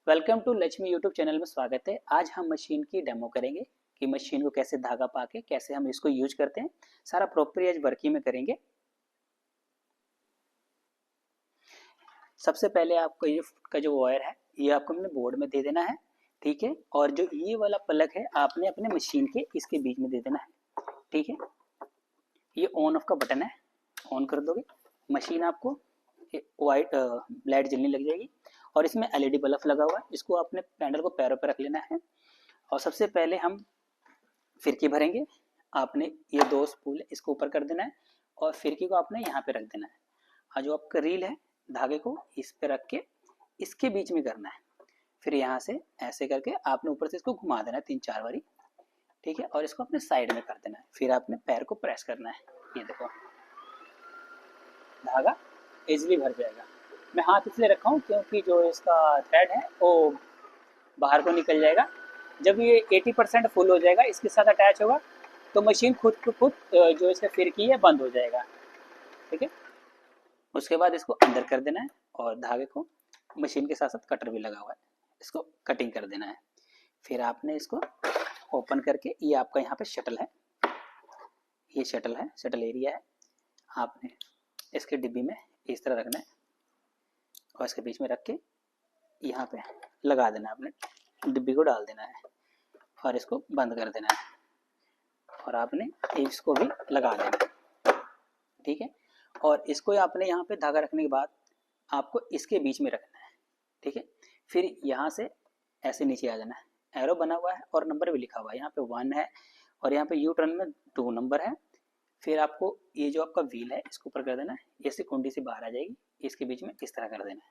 Welcome to Lakshmi YouTube channel में स्वागत है। आज हम मशीन की डेमो करेंगे कि मशीन को कैसे धागा पाके कैसे हम इसको यूज करते हैं। सारा प्रॉपर आज वर्किंग में करेंगे। सबसे पहले आपको ये का जो वायर है ये आपको अपने बोर्ड में दे देना है, ठीक है। और जो ये वाला प्लग है आपने अपने मशीन के इसके बीच में दे देना है, ठीक है। ये ऑन ऑफ का बटन है, ऑन कर दोगे मशीन आपको वाइट लाइट जलने लग जाएगी और इसमें एलईडी बल्ब लगा हुआ है। इसको अपने पैनल को पैरों पर रख लेना है और सबसे पहले हम फिरकी भरेंगे। आपने ये दो स्पूल इसको ऊपर कर देना है और फिरकी को आपने यहाँ पे रख देना है और जो आपका रील है धागे को इस पे रख के इसके बीच में करना है। फिर यहाँ से ऐसे करके आपने ऊपर से इसको घुमा देना है 3-4 बारी, ठीक है। और इसको अपने साइड में कर देना है। फिर आपने पैर को प्रेस करना है, ये देखो धागा इजिली भर जाएगा। मैं हाथ इसलिए रखा हूँ क्योंकि जो इसका थ्रेड है वो बाहर को निकल जाएगा। जब ये 80% फुल हो जाएगा इसके साथ अटैच होगा तो मशीन खुद को खुद जो इसका फिरकी है बंद हो जाएगा, ठीक है। उसके बाद इसको अंदर कर देना है और धागे को मशीन के साथ साथ कटर भी लगा हुआ है, इसको कटिंग कर देना है। फिर आपने इसको ओपन करके ये आपका यहाँ पे शटल है, ये शटल है, शटल एरिया है। आपने इसके डिब्बी में इस तरह रखना है और इसके बीच में रख के यहाँ पे लगा देना है। आपने डिब्बी को डाल देना है और इसको बंद कर देना है और आपने इसको भी लगा देना है, ठीक है। और इसको आपने यहाँ पे धागा रखने के बाद आपको इसके बीच में रखना है, ठीक है। फिर यहाँ से ऐसे नीचे आ जाना है। एरो बना हुआ है और नंबर भी लिखा हुआ है, यहाँ पे 1 है और यहाँ पे यू टर्न में 2 नंबर है। फिर आपको ये जो आपका व्हील है इसको ऊपर कर देना है, ऐसे कुंडी से बाहर आ जाएगी, इसके बीच में इस तरह कर देना है,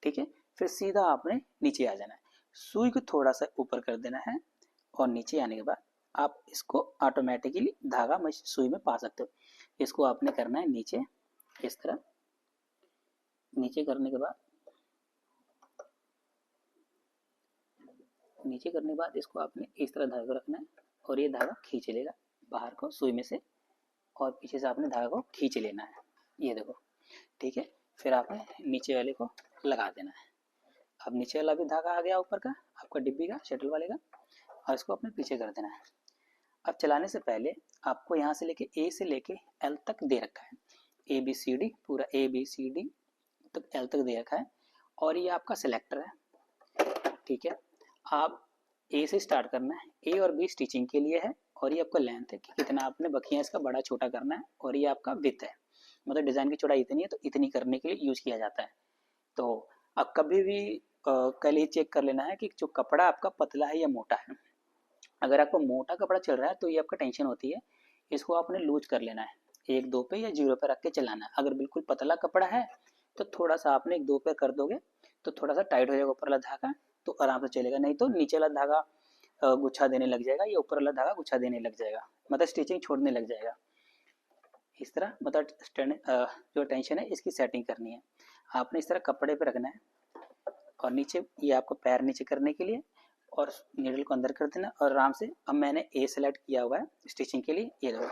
ठीक है। फिर सीधा आपने नीचे आ जाना है, सुई को थोड़ा सा ऊपर कर देना है और नीचे आने के बाद आप इसको ऑटोमेटिकली धागा सुई में पा सकते हो। इसको आपने करना है नीचे इस तरह, नीचे करने के बाद इसको आपने इस तरह धागा रखना है और ये धागा खींच लेगा बाहर को सुई में से और पीछे से आपने धागा को खींच लेना है, ये देखो, ठीक है। फिर आपने नीचे वाले को लगा देना है। अब नीचे वाला भी धागा आ गया ऊपर का आपका डिब्बी का शटल वाले का और इसको अपने पीछे कर देना है। अब चलाने से पहले आपको यहाँ से लेके ए से लेके एल तक दे रखा है, ABCD पूरा ABCD तक एल तक दे रखा है और ये आपका सिलेक्टर है, ठीक है। आप ए से स्टार्ट करना है, ए और बी स्टिचिंग के लिए है और ये आपका लेंथ है कि कितना आपने बखियाँ इसका बड़ा छोटा करना है और ये आपका विड्थ है, मतलब डिज़ाइन की चौड़ाई इतनी है तो इतनी करने के लिए यूज किया जाता है। तो अब कभी भी कल ये चेक कर लेना है कि जो कपड़ा आपका पतला है या मोटा है। अगर आपको मोटा कपड़ा चल रहा है तो ये आपका टेंशन होती है, इसको आपने लूज कर लेना है, 1-2 पे या 0 पे रख के चलाना है। अगर बिल्कुल पतला कपड़ा है तो थोड़ा सा आपने 1-2 पे कर दोगे तो थोड़ा सा टाइट हो जाएगा ऊपर वाला धागा, तो आराम से चलेगा। नहीं तो नीचे वाला धागा गुच्छा देने लग जाएगा, ये ऊपर वाला धागा गुच्छा देने लग जाएगा, मतलब स्टिचिंग छोड़ने लग जाएगा। इस तरह मतलब जो टेंशन है इसकी सेटिंग करनी है। आपने इस तरह कपड़े पे रखना है और नीचे ये आपको पैर नीचे करने के लिए और नीडल को अंदर कर देना और आराम से। अब मैंने ए सेलेक्ट किया हुआ है स्टिचिंग के लिए, ये देखो,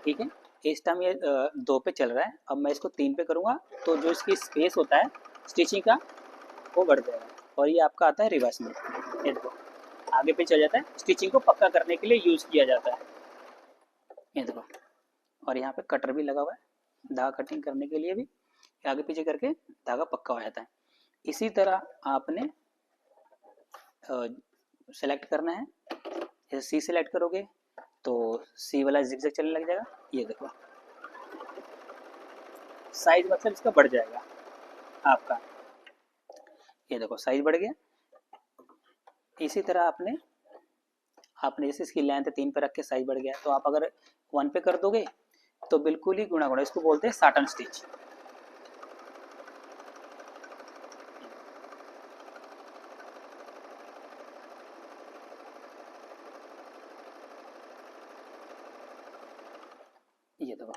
ठीक है। इस टाइम ये 2 पे चल रहा है, अब मैं इसको 3 पे करूँगा तो जो इसकी स्पेस होता है स्टिचिंग का वो बढ़ जाएगा और ये आपका आता है रिवर्स में, ये देखो आगे पे चल जाता है। स्टिचिंग को पक्का करने के लिए यूज़ किया जाता है, ये देखो। और यहाँ पे कटर भी लगा हुआ है धागा कटिंग करने के लिए भी, आगे पीछे करके धागा पक्का हो जाता है। इसी तरह आपने सेलेक्ट करना है, जैसे सी सेलेक्ट करोगे तो सी वाला जिगजैग चलने लग जाएगा, ये देखो साइज मतलब इसका बढ़ जाएगा आपका, ये देखो साइज बढ़ गया। इसी तरह आपने जैसे इसकी लेंथ 3 पे रख के साइज बढ़ गया, तो आप अगर 1 पे कर दोगे तो बिल्कुल ही गुणा गुणा, इसको बोलते हैं साटन स्टिच। ये देखो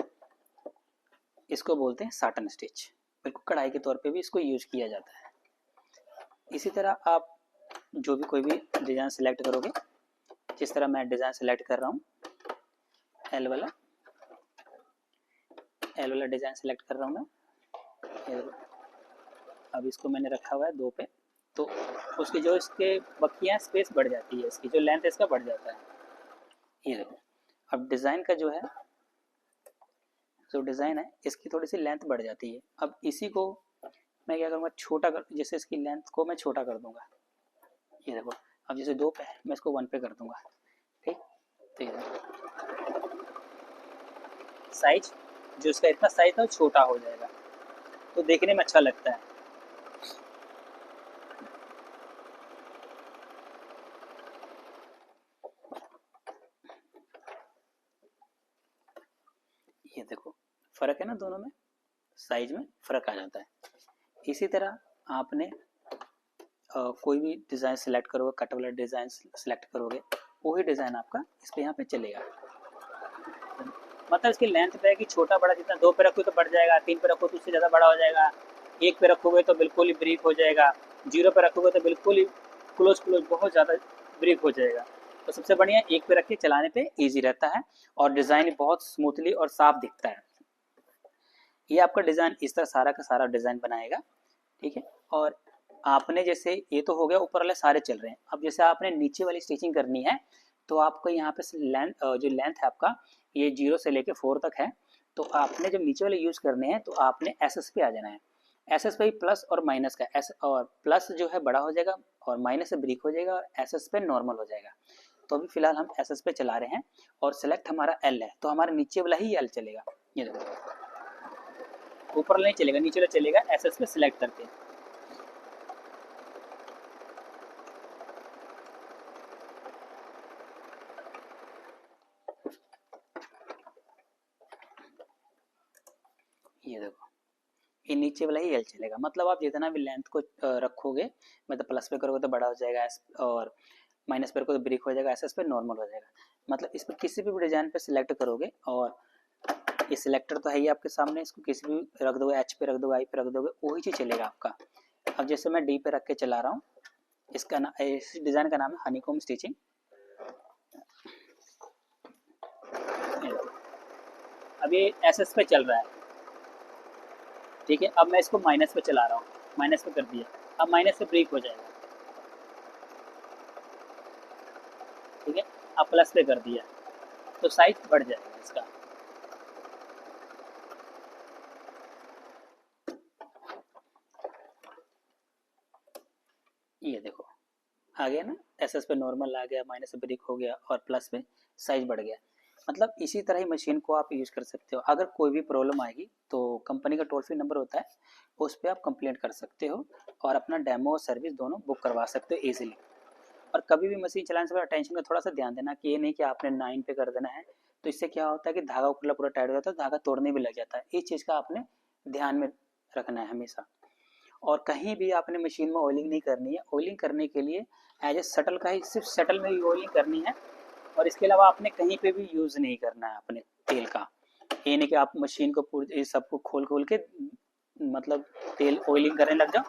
इसको बोलते हैं साटन स्टिच, बिल्कुल कढ़ाई के तौर पे भी इसको यूज किया जाता है। इसी तरह आप जो भी कोई भी डिज़ाइन सेलेक्ट करोगे, जिस तरह मैं डिज़ाइन सेलेक्ट कर रहा हूँ एल वाला डिज़ाइन सेलेक्ट कर रहा हूँ मैं। अब इसको मैंने रखा हुआ है 2 पे तो उसकी जो इसके बक्कियाँ स्पेस बढ़ जाती है, इसकी जो लेंथ इसका बढ़ जाता है। ये देखो, अब डिज़ाइन का जो डिज़ाइन है इसकी थोड़ी सी लेंथ बढ़ जाती है। अब इसी को मैं क्या करूँगा, छोटा कर, जैसे इसकी लेंथ को मैं छोटा कर दूंगा। ये देखो, अब जैसे 2 पे है मैं इसको 1 पे कर दूंगा। ठीक, तो ये साइज जो इसका इतना साइज था वो छोटा हो जाएगा, तो देखने में अच्छा लगता है। ये देखो फर्क है ना, दोनों में साइज में फर्क आ जाता है। इसी तरह आपने कोई भी डिज़ाइन सेलेक्ट करोगे, कट वाला डिज़ाइन सेलेक्ट करोगे, वही डिज़ाइन आपका इस पे यहाँ पे चलेगा। मतलब इसकी लेंथ पे है कि छोटा बड़ा, जितना 2 पे रखोगे तो बढ़ जाएगा, 3 पे रखो तो उससे ज़्यादा बड़ा हो जाएगा, 1 पे रखोगे तो बिल्कुल ही ब्रीक हो जाएगा, 0 पे रखोगे तो बिल्कुल ही क्लोज बहुत ज़्यादा ब्रीक हो जाएगा। तो सबसे बढ़िया 1 पे रख के चलाने पे ईजी रहता है और डिज़ाइन बहुत स्मूथली और साफ दिखता है। ये आपका डिज़ाइन इस तरह सारा का सारा डिज़ाइन बनाएगा। ठीक है, और आपने जैसे ये तो हो गया, ऊपर वाले सारे चल रहे हैं। अब जैसे आपने नीचे वाली स्टिचिंग करनी है तो आपको यहाँ पे जो लेंथ है आपका ये 0 से लेके 4 तक है। तो आपने जब नीचे वाले यूज़ करने हैं तो आपने एस पे आ जाना है। एस पे प्लस और माइनस का, एस और प्लस जो है बड़ा हो जाएगा और माइनस से ब्रेक हो जाएगा और एस पे नॉर्मल हो जाएगा। तो अभी फिलहाल हम एस पे चला रहे हैं और सेलेक्ट हमारा एल है, तो हमारा नीचे वाला ही एल चलेगा। ये देखो, ऊपर नहीं चलेगा, नीचे वाला चलेगा एस पे सिलेक्ट करके। ये देखो, ये नीचे वाला ही एल चलेगा। मतलब आप जितना भी लेंथ को रखोगे, मतलब प्लस पे करोगे तो बड़ा हो जाएगा, और माइनस पे करोगे तो ब्रेक हो जाएगा, एस पे नॉर्मल हो जाएगा। मतलब इस पर किसी भी डिजाइन पे सिलेक्ट करोगे, और ये सिलेक्टर तो है ही आपके सामने, इसको किसी भी रख दोगे, एच पे रख दोगे, आई पे रख दोगे, वही चीज चलेगा आपका। अब जैसे मैं डी पे रख के चला रहा हूँ, इसका नाम, इस डिजाइन का नाम है हनीकॉम स्टिचिंग। अब ये एस पे चल रहा है। ठीक है, अब मैं इसको माइनस पे चला रहा हूँ, माइनस पे कर दिया, अब माइनस से ब्रेक हो जाएगा। ठीक है, अब प्लस पे कर दिया तो साइज बढ़ जाएगा इसका। ये देखो आ गया ना, एस पे नॉर्मल आ गया, माइनस पे ब्रेक हो गया और प्लस पे साइज बढ़ गया। मतलब इसी तरह ही मशीन को आप यूज़ कर सकते हो। अगर कोई भी प्रॉब्लम आएगी तो कंपनी का टोल फ्री नंबर होता है, उस पर आप कंप्लेंट कर सकते हो और अपना डेमो और सर्विस दोनों बुक करवा सकते हो ईजिली। और कभी भी मशीन चलाने से पहले टेंशन का थोड़ा सा ध्यान देना कि ये नहीं कि आपने 9 पे कर देना है, तो इससे क्या होता है कि धागा पूरा पूरा टाइट हो जाता है, धागा तोड़ने भी लग जाता है। इस चीज़ का आपने ध्यान में रखना है हमेशा। और कहीं भी आपने मशीन में ऑयलिंग नहीं करनी है। ऑयलिंग करने के लिए एज ए शटल का ही, सिर्फ शटल में ही ऑयलिंग करनी है, और इसके अलावा आपने कहीं पे भी यूज़ नहीं करना है अपने तेल का। ये नहीं कि आप मशीन को पूरे सबको खोल खोल के मतलब तेल ऑयलिंग करने लग जाओ।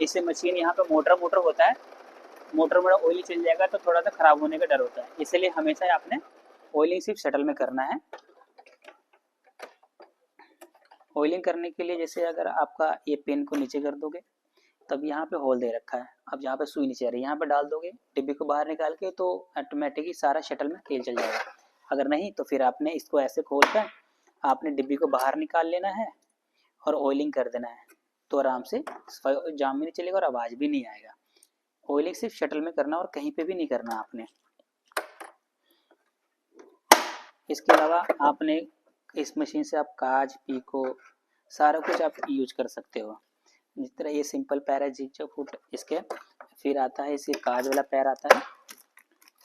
इससे मशीन यहाँ पे मोटर मोटर होता है, मोटर में ऑयली चल जाएगा तो थोड़ा सा खराब होने का डर होता है। इसलिए हमेशा आपने ऑयलिंग सिर्फ शटल में करना है। ऑयलिंग करने के लिए जैसे अगर आपका ये पेन को नीचे कर दोगे, तब यहाँ पे होल दे रखा है, अब यहाँ पे सुई नीचे आ रही है, यहाँ पे डाल दोगे डिब्बी को बाहर निकाल के तो ऑटोमेटिक ही सारा शटल में तेल चल जाएगा। अगर नहीं तो फिर आपने इसको ऐसे खोल कर आपने डिब्बी को बाहर निकाल लेना है और ऑयलिंग कर देना है, तो आराम से जाम भी नहीं चलेगा और आवाज़ भी नहीं आएगा। ऑयलिंग सिर्फ शटल में करना और कहीं पे भी नहीं करना आपने। इसके अलावा आपने इस मशीन से आप काज, पीको, सारा कुछ आप यूज कर सकते हो। जिस तरह ये सिंपल पैर है जिग फुट, इसके फिर आता है इसे काज वाला पैर आता है,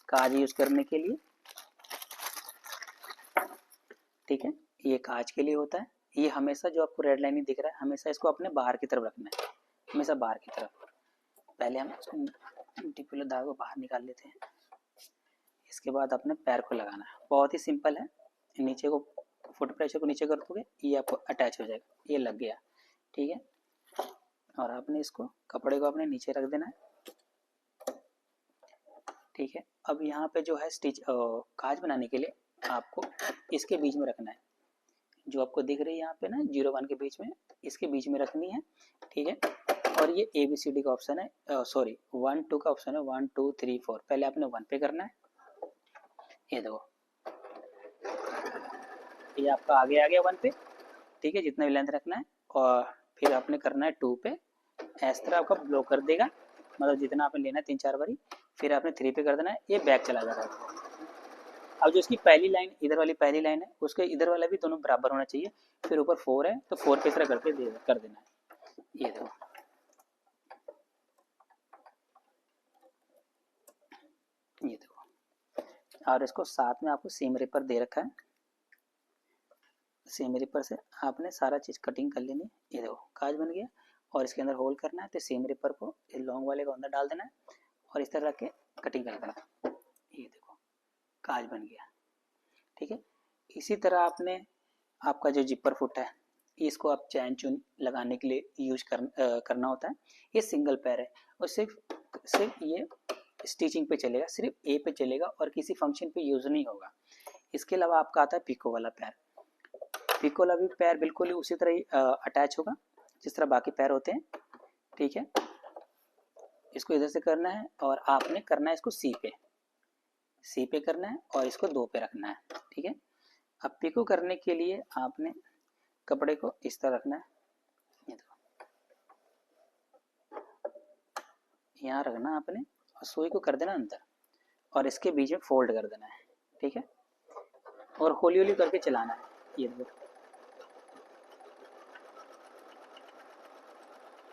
काज यूज करने के लिए। ठीक है, ये काज के लिए होता है। ये हमेशा जो आपको रेड लाइन दिख रहा है, हमेशा इसको अपने बाहर की तरफ रखना है, हमेशा बाहर की तरफ। पहले हम इसको टिपुलर धागे को बाहर निकाल लेते हैं। इसके बाद अपने पैर को लगाना है, बहुत ही सिंपल है। नीचे को फुट प्रेशर को नीचे कर दोगे, ये आपको अटैच हो जाएगा, ये लग गया। ठीक है, और आपने इसको कपड़े को अपने नीचे रख देना है। ठीक है, अब यहाँ पे जो है स्टिच काज बनाने के लिए आपको इसके बीच में रखना है, जो आपको दिख रही है यहाँ पे ना 0 1 के बीच में, इसके बीच में रखनी है। ठीक है, और ये ABCD का ऑप्शन है, सॉरी 1 2 का ऑप्शन है, 1 2 3 4। पहले आपने 1 पे करना है, ये देखो ये आपका आगे आ गया 1 पे, ठीक है, जितना भी लेंथ रखना है। और फिर आपने करना है 2 पे, इस तरह आपका ब्लॉक कर देगा, मतलब जितना आपने लेना है 3-4 बारी। फिर आपने 3 पे कर देना है, ये बैक चला जाएगा। अब जो इसकी पहली लाइन, इधर वाली पहली लाइन है, उसके इधर वाला भी दोनों बराबर होना चाहिए। फिर ऊपर 4 है तो 4 पे इस तरह करके कर देना है, ये देखो, ये देखो। और इसको साथ में आपको सीम रिपर दे रखा है, सीम रिपर से आपने सारा चीज़ कटिंग कर लेनी है। ये देखो काज बन गया, और इसके अंदर होल करना है, तो सीम रिपर को लॉन्ग वाले को अंदर डाल देना है और इस तरह रख के कटिंग कर देना है। ये देखो काज बन गया, ठीक है। इसी तरह आपने आपका जो जिपर फुट है, इसको आप चैन चून लगाने के लिए यूज करना होता है। ये सिंगल पैर है और सिर्फ ये स्टिचिंग पे चलेगा, सिर्फ ए पे चलेगा और किसी फंक्शन पे यूज नहीं होगा। इसके अलावा आपका आता है पिको वाला पैर। पिको वाला भी पैर बिल्कुल ही उसी तरह ही अटैच होगा जिस तरह बाकी पैर होते हैं, ठीक है। इसको इधर से करना है और आपने करना है इसको सी पे करना है और इसको 2 पे रखना है, ठीक है। अब पिको करने के लिए आपने कपड़े को इस तरह रखना है, ये देखो यहाँ रखना आपने, और सुई को कर देना अंदर और इसके बीच में फोल्ड कर देना है, ठीक है। और हौली हौली करके चलाना है, ये देखो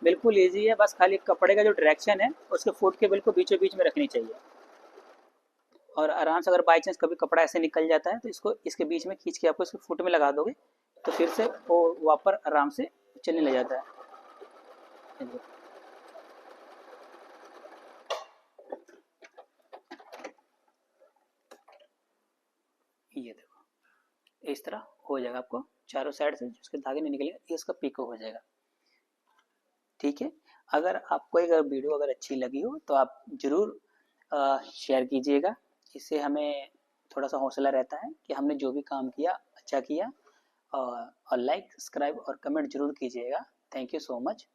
बिल्कुल इजी है। बस खाली कपड़े का जो डायरेक्शन है उसके फुट के बिल्कुल बीचों बीच में रखनी चाहिए। और आराम से अगर बाई चांस कभी कपड़ा ऐसे निकल जाता है तो इसको इसके बीच में खींच के आपको इसके फुट में लगा दोगे तो फिर से वो वापर आराम से चलने लग जाता है। ये देखो इस तरह हो जाएगा, आपको चारों साइड से जिसके धागे नहीं निकलेगा ये इसका पिको हो जाएगा, ठीक है। अगर आपको अगर वीडियो अगर अच्छी लगी हो तो आप ज़रूर शेयर कीजिएगा, इससे हमें थोड़ा सा हौसला रहता है कि हमने जो भी काम किया अच्छा किया। और लाइक सब्सक्राइब और कमेंट जरूर कीजिएगा। Thank you so much.